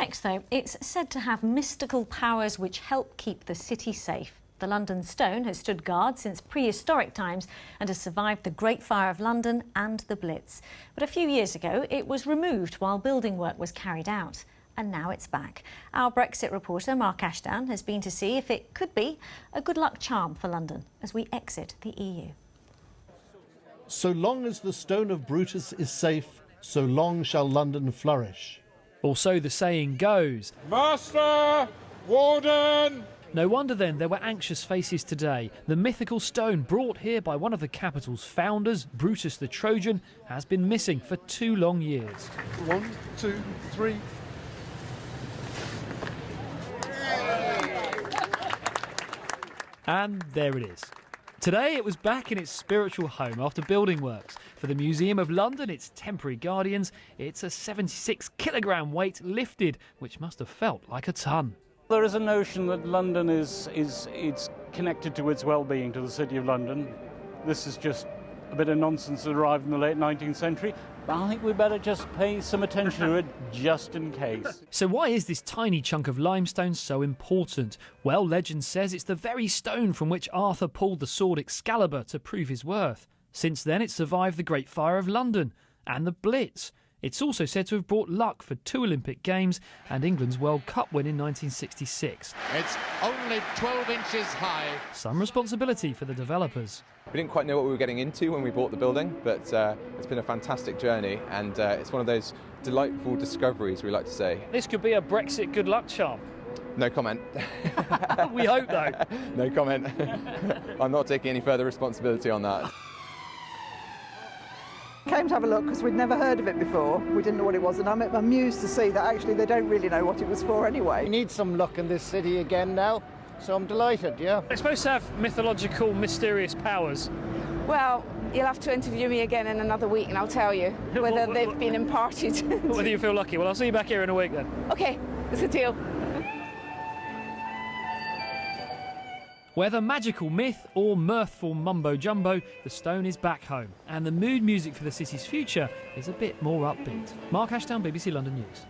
next, though, it's said to have mystical powers which help keep the city safe. The London Stone has stood guard since prehistoric times and has survived the Great Fire of London and the Blitz. But a few years ago, it was removed while building work was carried out. And now it's back. Our Brexit reporter, Mark Ashdown, has been to see if it could be a good luck charm for London as we exit the EU. So long as the stone of Brutus is safe, so long shall London flourish. Or so the saying goes. Master! Warden! No wonder then there were anxious faces today. The mythical stone brought here by one of the capital's founders, Brutus the Trojan, has been missing for 2 long years. 1, 2, 3. And there it is. Today it was back in its spiritual home after building works. For the Museum of London, its temporary guardians, it's a 76-kilogram weight lifted, which must have felt like a ton. There is a notion that London is connected to its well-being, to the City of London. This is just a bit of nonsense that arrived in the late 19th century, but I think we better just pay some attention to it just in case. So why is this tiny chunk of limestone so important? Well, legend says it's the very stone from which Arthur pulled the sword Excalibur to prove his worth. Since then, it's survived the Great Fire of London and the Blitz. It's also said to have brought luck for 2 Olympic Games and England's World Cup win in 1966. It's only 12 inches high. Some responsibility for the developers. We didn't quite know what we were getting into when we bought the building, but it's been a fantastic journey, and it's one of those delightful discoveries, we like to say. This could be a Brexit good luck charm. No comment. We hope, though. No comment. I'm not taking any further responsibility on that. Came to have a look because we'd never heard of it before. We didn't know what it was, and I'm amused to see that actually they don't really know what it was for anyway. We need some luck in this city again now, so I'm delighted, yeah. It's supposed to have mythological, mysterious powers. Well, you'll have to interview me again in another week and I'll tell you whether they've been imparted. Whether you feel lucky. Well, I'll see you back here in a week then. OK, it's a deal. Whether magical myth or mirthful mumbo-jumbo, the stone is back home, and the mood music for the city's future is a bit more upbeat. Mark Ashdown, BBC London News.